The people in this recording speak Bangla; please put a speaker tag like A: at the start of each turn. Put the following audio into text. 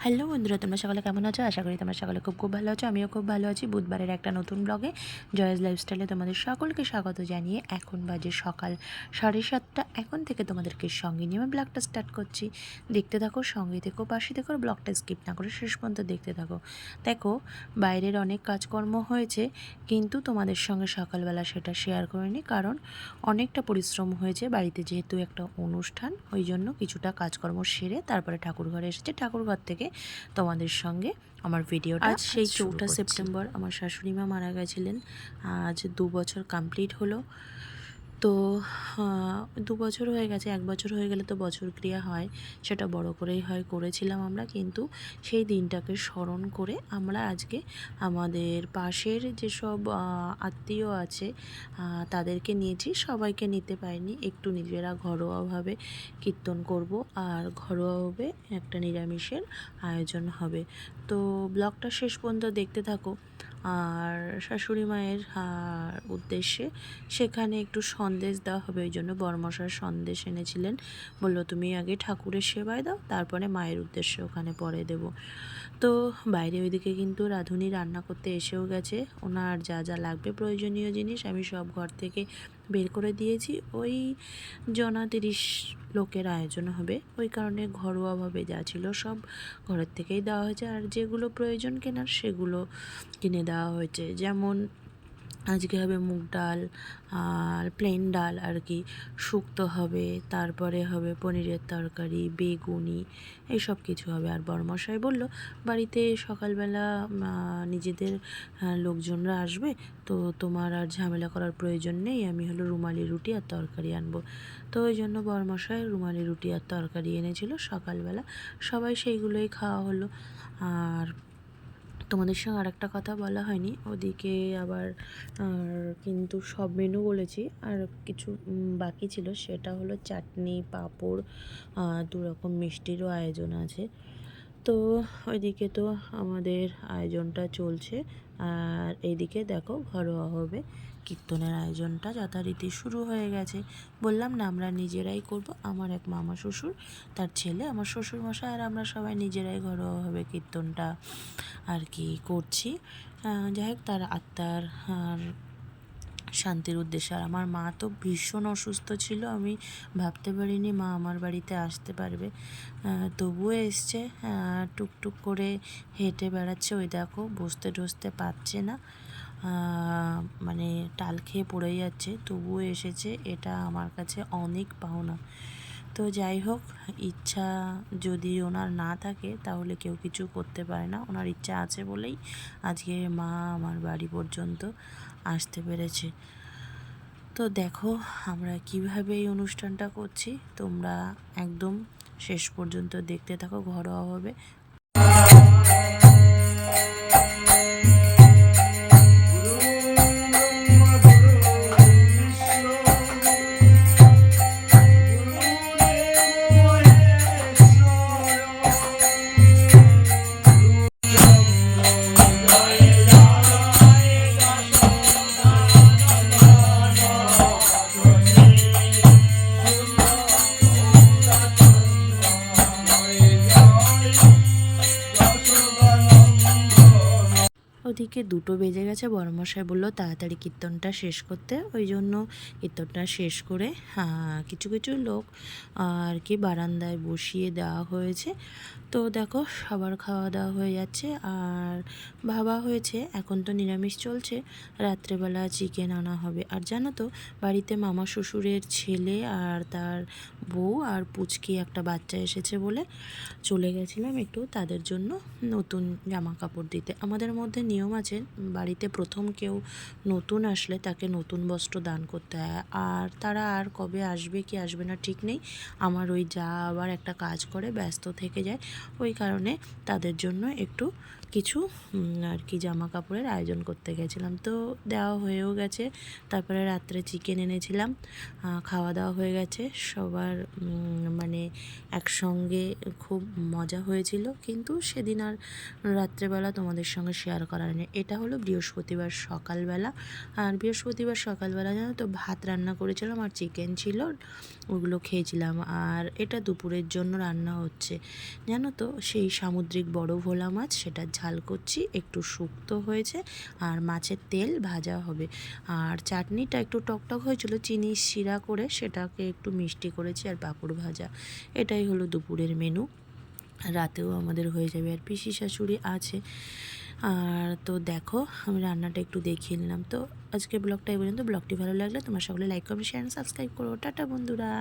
A: হ্যালো বন্ধুরা, তোমরা সকলে কেমন আছো? আশা করি তোমরা সকলে খুব খুব ভালো আছো। আমিও খুব ভালো আছি। বুধবারের একটা নতুন ব্লগে জয়েস লাইফস্টাইলে তোমাদের সকলকে স্বাগত জানিয়ে এখন বাজে সকাল 7:30। এখন থেকে তোমাদেরকে সঙ্গে নিয়ে আমি ব্লগটা স্টার্ট করছি। দেখতে থাকো, সঙ্গে থেকো, পাশে থেকো, ব্লগটা স্কিপ না করে শেষ পর্যন্ত দেখতে থাকো। দেখো, বাইরের অনেক কাজকর্ম হয়েছে, কিন্তু তোমাদের সঙ্গে সকালবেলা সেটা শেয়ার করিনি, কারণ অনেকটা পরিশ্রম হয়েছে বাড়িতে, যেহেতু একটা অনুষ্ঠান, ওই জন্য কিছুটা কাজকর্ম সেরে তারপরে ঠাকুরঘরে এসেছে। ঠাকুরঘর থেকে তোমাদের সঙ্গে আমার ভিডিওটা আজ সেই 4ঠা সেপ্টেম্বর আমার শাশুড়ি মা মারা গেছিলেন। আজ 2 বছর কমপ্লিট হলো। তো 2 বছর হয়ে গেছে। 1 বছর হয়ে গেলে তো বছর ক্রিয়া হয়, সেটা বড় করেই হয়, করেছিলাম আমরা। কিন্তু সেই দিনটাকে স্মরণ করে আমরা আজকে আমাদের পাশের যেসব আত্মীয় আছে তাদেরকে নিয়েছি। সবাইকে নিতে পারিনি, একটু নিজেরা ঘরোয়াভাবে কীর্তন করব, আর ঘরোয়াভাবে একটা নিরামিষের আয়োজন হবে। তো ব্লগটা শেষ পর্যন্ত দেখতে থাকো। আর শাশুড়ি মায়ের উদ্দেশ্যে সেখানে একটু সন্দেশ দেওয়া হবে, ওই জন্য বড়মশাই সন্দেশ এনেছিলেন। বললো তুমি আগে ঠাকুরের সেবায় দাও, তারপরে মায়ের উদ্দেশ্যে ওখানে পরে দেব। তো বাইরে ওইদিকে কিন্তু রাঁধুনি রান্না করতে এসেও গেছে। ওনার যা যা লাগবে প্রয়োজনীয় জিনিস আমি সব ঘর থেকে বের করে দিয়েছি। ওই 30 লোকের আয়োজন হবে, ওই কারণে ঘরোয়াভাবে যা ছিল সব ঘরের থেকেই দেওয়া হয়েছে। আর যেগুলো প্রয়োজন কেনার সেগুলো কিনে দেওয়া হয়েছে। যেমন আজকে হবে মুগ ডাল আর প্লেন ডাল আর কি, শুক্তো হবে, তারপরে হবে পনিরের তরকারি, বেগুনি, এইসব কিছু হবে। আর বড়মশাই বলল বাড়িতে সকালবেলা নিজেদের লোকজনরা আসবে, তো তোমার আর ঝামেলা করার প্রয়োজন নেই, আমি হলো রুমালি রুটি আর তরকারি আনবো। তো ওই জন্য বড়মশাই রুমালি রুটি আর তরকারি এনেছিল সকালবেলা, সবাই সেইগুলোই খাওয়া হলো। আর তোমাদের সঙ্গে আরেকটা কথা বলা হয়নি, ওদিকে আবার কিন্তু সব মেনু বলেছি, আর কিছু বাকি ছিল, সেটা হলো চাটনি, পাঁপড়, 2 রকম মিষ্টিরও আয়োজন আছে। তো ওইদিকে তো আমাদের আয়োজনটা চলছে, আর এইদিকে দেখো ঘরোয়াভাবে কীর্তনের আয়োজনটা যথারীতি শুরু হয়ে গেছে। বললাম না, আমরা নিজেরাই করব। আমার এক মামা শ্বশুর, তার ছেলে, আমার শ্বশুরমশাই আর আমরা সবাই নিজেরাই ঘরোয়াভাবে কীর্তনটা আর কি করছি। যাই হোক, তার আত্মার শান্তির উদ্দেশ্যে। আর আমার মা তো ভীষণ অসুস্থ ছিল, আমি ভাবতে পারিনি মা আমার বাড়িতে আসতে পারবে, তবুও এসছে। টুকটুক করে হেঁটে বেড়াচ্ছে, ওই দেখো বসতে টসতে পারছে না, মানে টাল খেয়ে পড়ে যাচ্ছে, তবুও এসেছে। এটা আমার কাছে অনেক পাওনা। তো যাই হোক, ইচ্ছা যদি ওনার না থাকে তাহলে কেউ কিছু করতে পারে না। ওনার ইচ্ছা আছে বলেই আজকে মা আমার বাড়ি পর্যন্ত আসতে পেরেছে। তো দেখো আমরা কিভাবে এই অনুষ্ঠানটা করছি, তোমরা একদম শেষ পর্যন্ত দেখতে থাকো ঘরোয়াভাবে। ওদিকে 2টো বেজে গেছে, বড়মশাই বললো তাড়াতাড়ি কীর্তনটা শেষ করতে, ওই জন্য কীর্তনটা শেষ করে কিছু কিছু লোক আর কি বারান্দায় বসিয়ে দেওয়া হয়েছে। তো দেখো সবার খাওয়া দাওয়া হয়ে যাচ্ছে, আর ভাবা হয়েছে এখন তো নিরামিষ চলছে, রাত্রেবেলা চিকেন আনা হবে। আর জানো তো, বাড়িতে মামা শ্বশুরের ছেলে আর তার বউ আর পুচকি একটা বাচ্চা এসেছে বলে চলে গেছিলাম একটু তাদের জন্য নতুন জামা কাপড় দিতে। আমাদের মধ্যে নিয়ম আছে, বাড়িতে প্রথম কেউ নতুন আসলে তাকে নতুন বস্ত্র দান করতে হয়। আর তারা আর কবে আসবে কি আসবে না ঠিক নেই। আমার ওই যা আবার একটা কাজ করে ব্যস্ত থেকে যায়, ওই কারণে তাদের জন্য একটু কিছু আর কি জামা কাপড়ের আয়োজন করতে গেছিলাম, তো দেওয়া হয়েও গেছে। তারপরে রাত্রে চিকেন এনেছিলাম, খাওয়া দাওয়া হয়ে গেছে সবার, মানে একসঙ্গে খুব মজা হয়েছিল। কিন্তু সেদিন আর রাত্রেবেলা তোমাদের সঙ্গে শেয়ার করার নেই। এটা হলো বৃহস্পতিবার সকালবেলা। আর বৃহস্পতিবার সকালবেলা জানো তো ভাত রান্না করেছিলাম আর চিকেন ছিল, ওগুলো খেয়েছিলাম। আর এটা দুপুরের জন্য রান্না হচ্ছে জানো তো, সেই সামুদ্রিক বড় ভোলা মাছ, সেটা ঝাল করছি, একটু শুক্তো হয়েছে আর মাছের তেল ভাজা হবে। আর চাটনিটা একটু টকটক হয়েছিল, চিনি শিরা করে সেটাকে একটু মিষ্টি করেছি, আর পাঁপড় ভাজা। এটাই হলো দুপুরের মেনু। রাতেও আমাদের হয়ে যাবে। আর পিসি শাশুড়ি আছে। আর তো দেখো আমি রান্নাটা একটু দেখিয়ে নিলাম। তো আজকে ব্লগটা এই পর্যন্ত। ব্লগটি ভালো লাগলে তোমার সকলে লাইক কমেন্ট শেয়ার সাবস্ক্রাইব করো। টাটা বন্ধুরা।